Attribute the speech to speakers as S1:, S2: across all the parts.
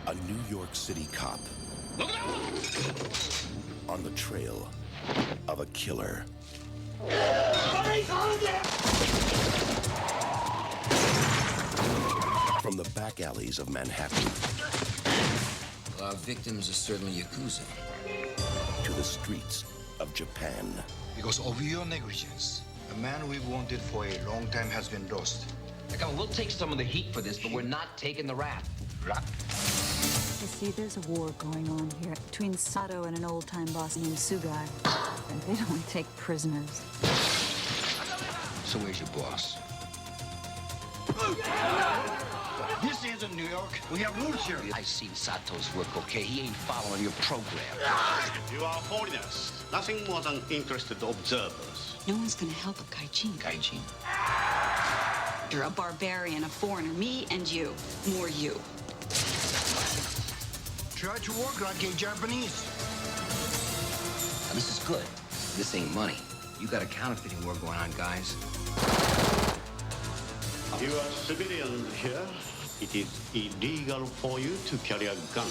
S1: A New York City cop on the trail of a killer. From the back alleys of Manhattan
S2: Well, our victims are certainly Yakuza.
S1: to the streets of Japan.
S3: Because of your negligence, a man we've wanted for a long time has been lost.
S2: Like, we'll take some of the heat for this, but we're not taking the rap.
S3: Rap?
S4: You see, there's a war going on here between Sato and an old-time boss named Sugai. And they don't take prisoners.
S3: So where's your boss? This isn't New York. We have rules here.
S2: I've seen Sato's work, okay? He ain't following your program.
S5: You are foreigners, nothing more than interested observers.
S6: No one's gonna help a Gaijin.
S2: Gaijin.
S6: You're a barbarian, a foreigner. Me and you. More you.
S3: Try to work like a Japanese.
S2: Now, this is good. This ain't money. You got a counterfeiting war going on, guys.
S5: You are civilian here. It is illegal for you to carry a gun.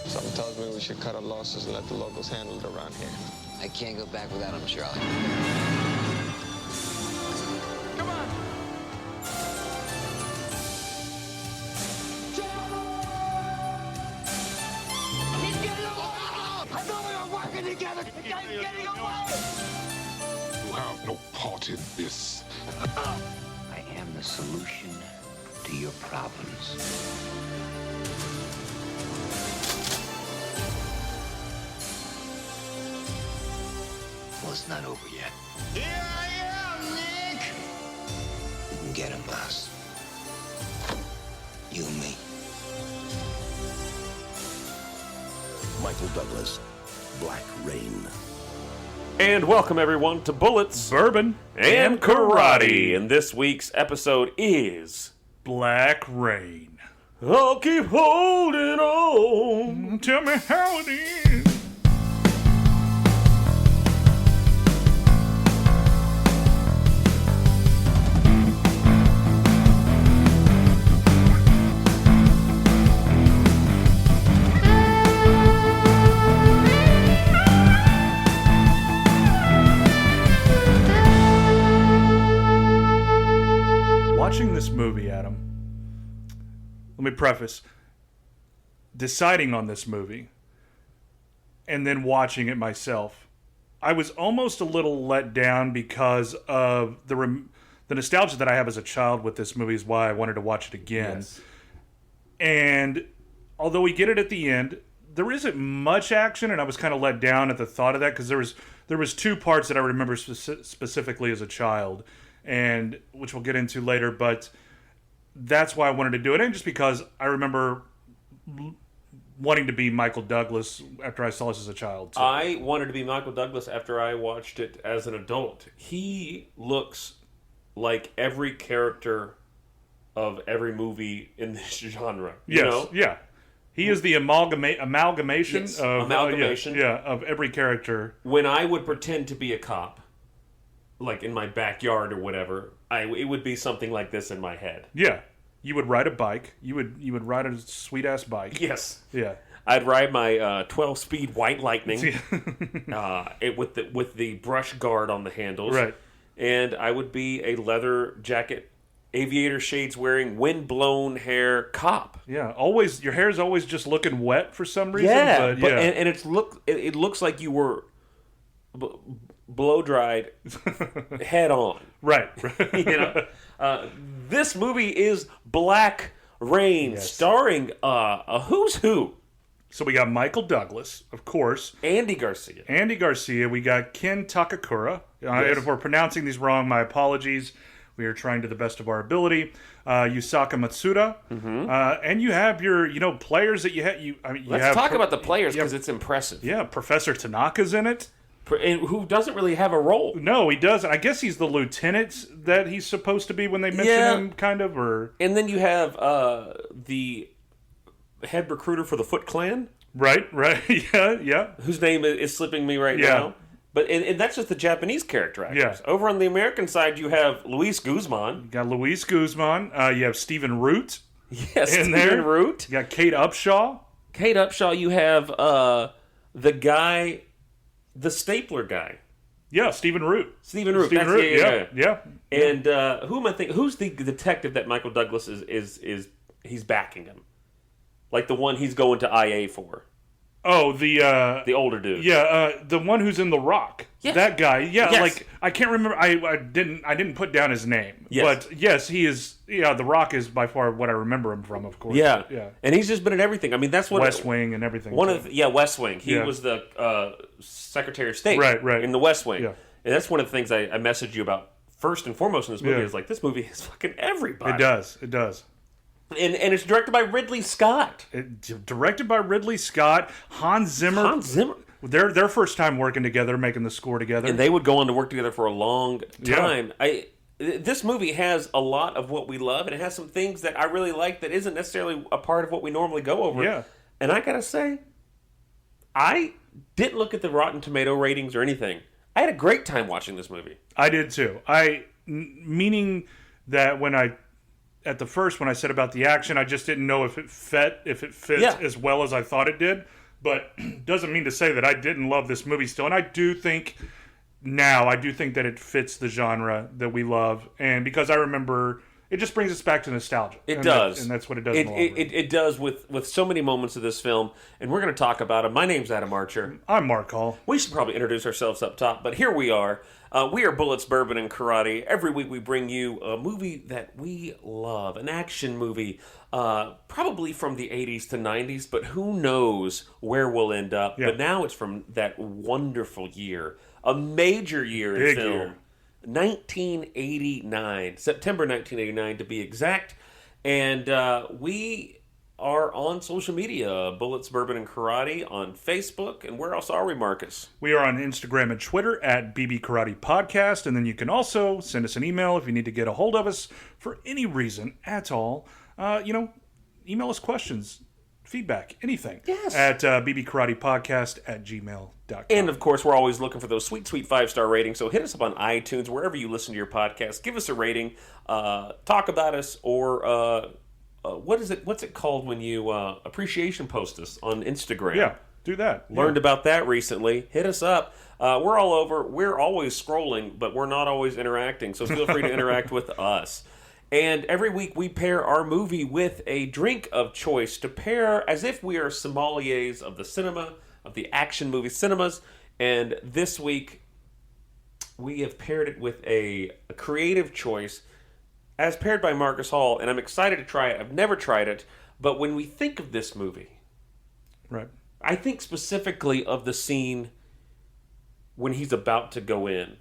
S7: Something tells me we should cut our losses and let the locals handle it around here.
S2: I can't go back without him, Charlie.
S7: Come on!
S8: He's getting away! I thought we were working together! The guy's getting away!
S9: You have no part in this.
S2: I am the solution to your problems. Well, it's not over yet.
S3: Here I am, Nick!
S2: You can get him, boss. You and me.
S1: Michael Douglas, Black Rain.
S10: And welcome everyone to Bullets,
S11: Bourbon,
S10: and Karate. And this week's episode is
S11: Black Rain.
S10: I'll keep holding on.
S11: Tell me how it is. Watching this movie, Adam, let me preface, deciding on this movie and then watching it myself, I was almost a little let down because of the nostalgia that I have as a child with this movie is why I wanted to watch it again.
S10: Yes.
S11: And although we get it at the end, there isn't much action, and I was kind of let down at the thought of that because there was two parts that I remember specifically as a child, and which we'll get into later, but that's why I wanted to do it, and just because I remember wanting to be Michael Douglas after I saw this as a child. So.
S10: I wanted to be Michael Douglas after I watched it as an adult. He looks like every character of every movie in this genre. You know?
S11: Yeah. He is the amalgamation
S10: Yes,
S11: of
S10: amalgamation.
S11: of every character.
S10: When I would pretend to be a cop, like in my backyard or whatever, it would be something like this in my head.
S11: Yeah. You would ride a bike. You would ride a sweet ass bike.
S10: Yes.
S11: Yeah.
S10: I'd ride my 12-speed White Lightning with the brush guard on the handles.
S11: Right.
S10: And I would be a leather jacket, aviator shades wearing, wind-blown hair cop.
S11: Yeah. Always, your hair's always just looking wet for some reason.
S10: Yeah.
S11: But
S10: And it looks like you were blow-dried head on.
S11: Right.
S10: You know? This movie is Black Rain,
S11: Yes.
S10: starring a who's who.
S11: So we got Michael Douglas, of course.
S10: Andy Garcia. We got Ken Takakura. And if we're pronouncing these wrong, my apologies. We are trying to the best of our ability.
S11: Yusaka Matsuda. And you have your, players that you have.
S10: Let's talk about the players because it's impressive.
S11: Yeah, Professor Tanaka's in it.
S10: And who doesn't really have a role.
S11: No, he doesn't. I guess he's the lieutenant that he's supposed to be when they mention him, kind of.
S10: And then you have the head recruiter for the Foot Clan.
S11: Right. Yeah.
S10: Whose name is slipping me right now. But and that's just the Japanese character actors.
S11: Yeah.
S10: Over on the American side, you have Luis Guzman.
S11: You got Luis Guzman. You have Stephen Root.
S10: Yes, Stephen Root.
S11: You got Kate Upshaw.
S10: Kate Upshaw. You have the guy, the stapler guy.
S11: Yeah, Stephen Root.
S10: Stephen Root.
S11: Stephen Root. Yeah.
S10: And who am I thinking? Who's the detective that Michael Douglas is he's backing him? Like the one he's going to IA for.
S11: Oh, the
S10: older dude.
S11: Yeah, the one who's in The Rock.
S10: Yes.
S11: That guy. Yeah,
S10: Yes.
S11: like I can't remember. I didn't put down his name.
S10: Yes.
S11: But yes, he is. Yeah, The Rock is by far what I remember him from. Of course.
S10: Yeah.
S11: Yeah.
S10: And he's just been in everything. I mean, that's what
S11: West Wing and everything.
S10: West Wing. He
S11: Yeah.
S10: was the Secretary of State.
S11: Right.
S10: In the West Wing.
S11: Yeah.
S10: And that's one of the things I messaged you about first and foremost in this movie.
S11: Yeah.
S10: Is like this movie is fucking everybody.
S11: It does. It does.
S10: And it's directed by Ridley Scott.
S11: Directed by Ridley Scott, Hans Zimmer.
S10: Hans Zimmer.
S11: Their first time working together, making the score together.
S10: And they would go on to work together for a long time. Yeah. This movie has a lot of what we love, and it has some things that I really like that isn't necessarily a part of what we normally go over.
S11: Yeah.
S10: And I gotta say, I didn't look at the Rotten Tomato ratings or anything. I had a great time watching this movie.
S11: I did too. Meaning that when I said about the action, I just didn't know if it fit as well as I thought it did. But doesn't mean to say that I didn't love this movie still. And I do think that it fits the genre that we love. And because I remember, it just brings us back to nostalgia.
S10: It does.
S11: And that's what it does.
S10: It does with so many moments of this film. And we're going to talk about it. My name's Adam Archer.
S11: I'm Mark Hall.
S10: We should probably introduce ourselves up top. But here we are. We are Bullets, Bourbon, and Karate. Every week we bring you a movie that we love, an action movie, probably from the 80s to 90s, but who knows where we'll end up.
S11: Yeah.
S10: But now it's from that wonderful year, a major year in film.
S11: Year.
S10: 1989, September 1989 to be exact. And we are on social media, Bullets, Bourbon, and Karate on Facebook. And where else are we, Marcus?
S11: We are on Instagram and Twitter at BB Karate Podcast. And then you can also send us an email if you need to get a hold of us for any reason at all. Email us questions, feedback, anything.
S10: Yes.
S11: At bbkaratepodcast@gmail.com.
S10: And, of course, we're always looking for those sweet, sweet 5-star ratings. So hit us up on iTunes, wherever you listen to your podcast. Give us a rating. Talk about us, or what's it called when you appreciation post us on Instagram?
S11: Yeah, do that.
S10: Learned about that recently. Hit us up. We're all over. We're always scrolling, but we're not always interacting. So feel free to interact with us. And every week we pair our movie with a drink of choice to pair as if we are sommeliers of the cinema, of the action movie cinemas. And this week we have paired it with a creative choice as paired by Marcus Hall. And I'm excited to try it. I've never tried it. But when we think of this movie,
S11: right,
S10: I think specifically of the scene when he's about to go in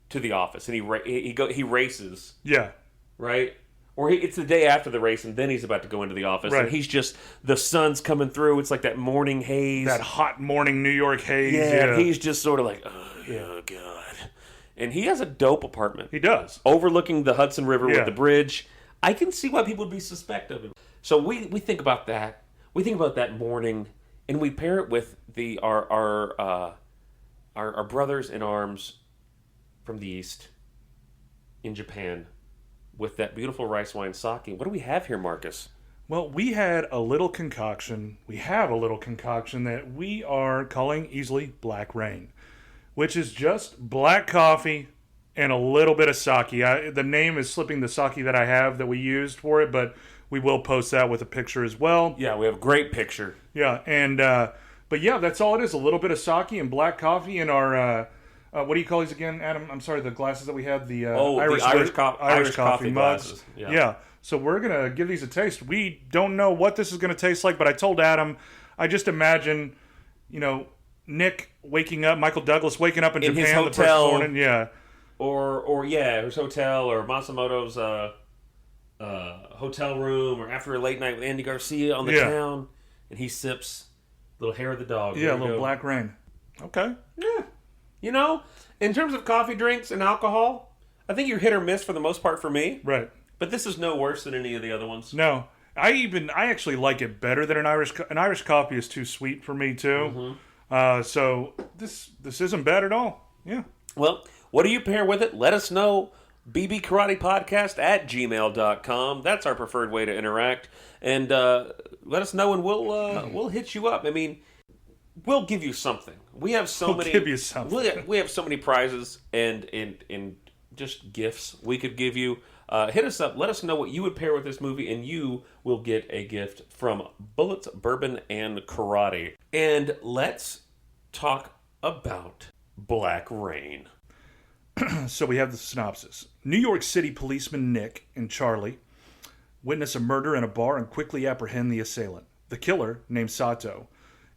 S10: to the office and he races.
S11: Yeah.
S10: Right? Or it's the day after the race, and then he's about to go into the office,
S11: right.
S10: And he's just, the sun's coming through, it's like that morning haze.
S11: That hot morning New York haze.
S10: Yeah, he's just sort of like, oh, God. And he has a dope apartment.
S11: He does.
S10: Overlooking the Hudson River with the bridge. I can see why people would be suspect of him. So we think about that. We think about that morning, and we pair it with our brothers in arms from the East in Japan, with that beautiful rice wine sake. What do we have here, Marcus?
S11: Well, we had a little concoction. We have a little concoction that we are calling easily Black Rain, which is just black coffee and a little bit of sake. The name is slipping the sake that I have that we used for it, but we will post that with a picture as well.
S10: Yeah, we have a great picture.
S11: Yeah, and but yeah, that's all it is. A little bit of sake and black coffee in our... what do you call these again, Adam? I'm sorry, the glasses that we have, the Irish coffee mugs.
S10: Glasses.
S11: Yeah. So we're going to give these a taste. We don't know what this is going to taste like, but I told Adam, I just imagine, Nick waking up, Michael Douglas waking up in Japan
S10: his hotel,
S11: the first morning. Yeah.
S10: Or his hotel, or Masamoto's hotel room, or after a late night with Andy Garcia on the town, and he sips a little hair of the dog.
S11: Yeah, a little Black Rain. Okay.
S10: Yeah. In terms of coffee drinks and alcohol, I think you're hit or miss for the most part for me.
S11: Right.
S10: But this is no worse than any of the other ones.
S11: No. I actually like it better than an Irish coffee is too sweet for me too.
S10: Mm-hmm.
S11: So this isn't bad at all. Yeah.
S10: Well, what do you pair with it? Let us know. bbkaratepodcast@gmail.com. That's our preferred way to interact. And let us know, and we'll hit you up. I mean, we'll give you something. We have so many.
S11: Give you something.
S10: We have so many prizes and just gifts we could give you. Hit us up. Let us know what you would pair with this movie, and you will get a gift from Bullets, Bourbon, and Karate. And let's talk about Black Rain.
S11: So we have the synopsis. New York City policeman Nick and Charlie witness a murder in a bar and quickly apprehend the assailant. The killer, named Sato,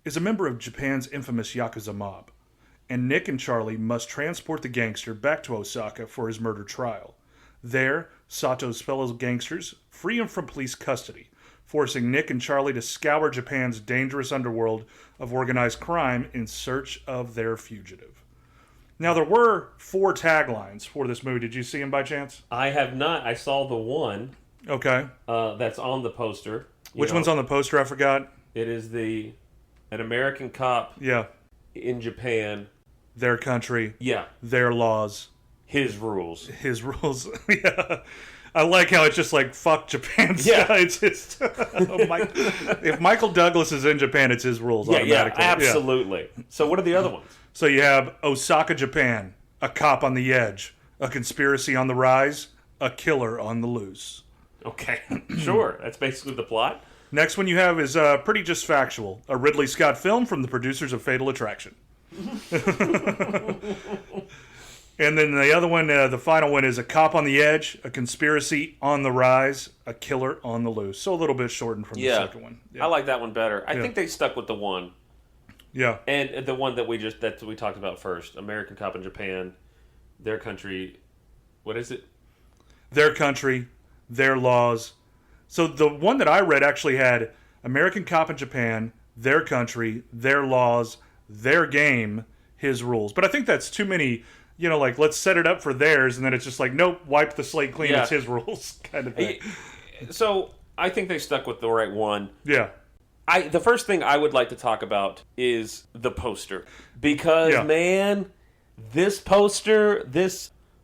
S11: is a member of Japan's infamous Yakuza mob, and Nick and Charlie must transport the gangster back to Osaka for his murder trial. There, Sato's fellow gangsters free him from police custody, forcing Nick and Charlie to scour Japan's dangerous underworld of organized crime in search of their fugitive. Now, there were 4 taglines for this movie. Did you see them by chance?
S10: I have not. I saw the one.
S11: Okay.
S10: That's on the poster.
S11: Which one's on the poster? I forgot.
S10: It is an American cop.
S11: Yeah.
S10: In Japan.
S11: Their country.
S10: Yeah.
S11: Their laws.
S10: His rules.
S11: His rules. Yeah. I like how it's just like, fuck Japan.
S10: Yeah.
S11: It's just, if Michael Douglas is in Japan, it's his rules automatically.
S10: Yeah, absolutely. Yeah. So what are the other ones?
S11: So you have Osaka, Japan, a cop on the edge, a conspiracy on the rise, a killer on the loose.
S10: Okay, sure. That's basically the plot.
S11: Next one you have is pretty just factual. A Ridley Scott film from the producers of Fatal Attraction. And then the other one, the final one, is a cop on the edge, a conspiracy on the rise, a killer on the loose. So a little bit shortened from the second one.
S10: Yeah. I like that one better. I think they stuck with the one.
S11: Yeah.
S10: And the one that we talked about first, American Cop in Japan, their country, what is it?
S11: Their country, their laws. So the one that I read actually had American Cop in Japan, their country, their laws, their game, his rules. But I think that's too many, like, let's set it up for theirs, and then it's just like, nope, wipe the slate clean, it's his rules kind of thing.
S10: So I think they stuck with the right one.
S11: Yeah.
S10: The first thing I would like to talk about is the poster. Because, man, this poster,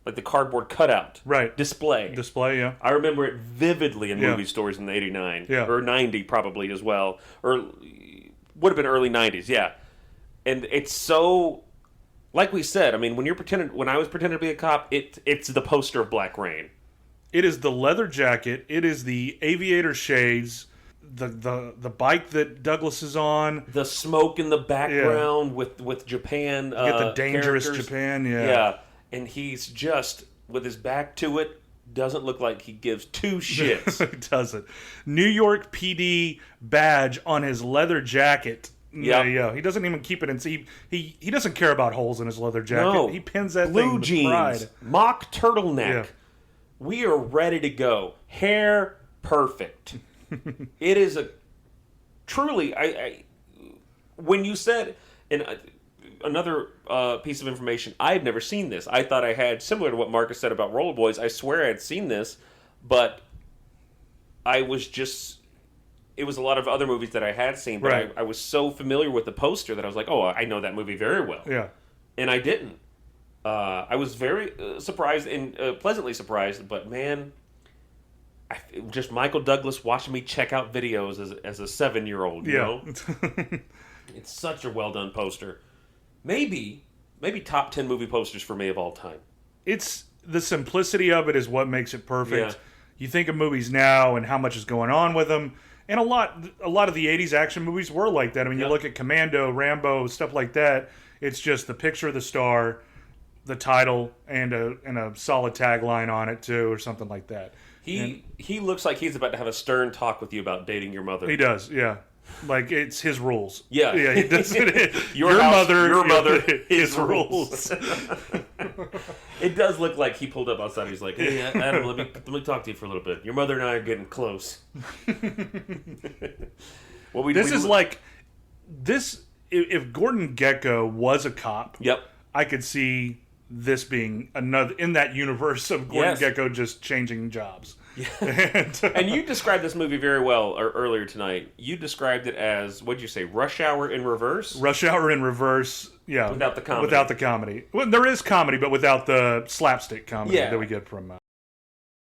S10: like the cardboard cutout display.
S11: Yeah.
S10: I remember it vividly in movie stores in the 89.
S11: Yeah.
S10: Or 90 probably as well. Or would have been early 90s, yeah. And it's so, like we said, I mean, when I was pretending to be a cop, it's the poster of Black Rain.
S11: It is the leather jacket. It is the aviator shades. The bike that Douglas is on,
S10: the smoke in the background with Japan.
S11: You get the dangerous
S10: characters.
S11: Japan,
S10: yeah, and he's just with his back to it. Doesn't look like he gives 2 shits.
S11: It doesn't. New York PD badge on his leather jacket. Yeah. He doesn't even keep it in. He doesn't care about holes in his leather jacket.
S10: No.
S11: He pins that
S10: Blue
S11: thing with
S10: jeans,
S11: pride.
S10: mock turtleneck.
S11: Yeah.
S10: We are ready to go. Hair perfect. It is a truly. I when you said another piece of information, I had never seen this. I thought I had, similar to what Marcus said about Roller Boys. I swear I had seen this, but I was just. It was a lot of other movies that I had seen, but I was so familiar with the poster that I was like, oh, I know that movie very well.
S11: Yeah,
S10: and I didn't. I was very surprised and pleasantly surprised, but man. Just Michael Douglas watching me check out videos as a 7-year-old, you know? It's such a well-done poster. Maybe top 10 movie posters for me of all time.
S11: It's the simplicity of it is what makes it perfect.
S10: Yeah.
S11: You think of movies now and how much is going on with them, and a lot of the 80s action movies were like that. I mean, you look at Commando, Rambo, stuff like that. It's just the picture of the star, the title, and a solid tagline on it too, or something like that.
S10: He looks like he's about to have a stern talk with you about dating your mother.
S11: He does, yeah. Like, it's his rules.
S10: Yeah.
S11: He does it.
S10: Your mother, his rules. It does look like he pulled up outside. He's like, hey, Adam, let me talk to you for a little bit. Your mother and I are getting close. If Gordon Gekko was a cop, yep,
S11: I could see this being another in that universe of Gordon Gekko just changing jobs.
S10: And you described this movie very well earlier tonight. You described it as, what'd you say, Rush Hour in reverse?
S11: Rush Hour in reverse, yeah.
S10: Without the comedy.
S11: Without the comedy. Well, there is comedy, but without the slapstick comedy that we get from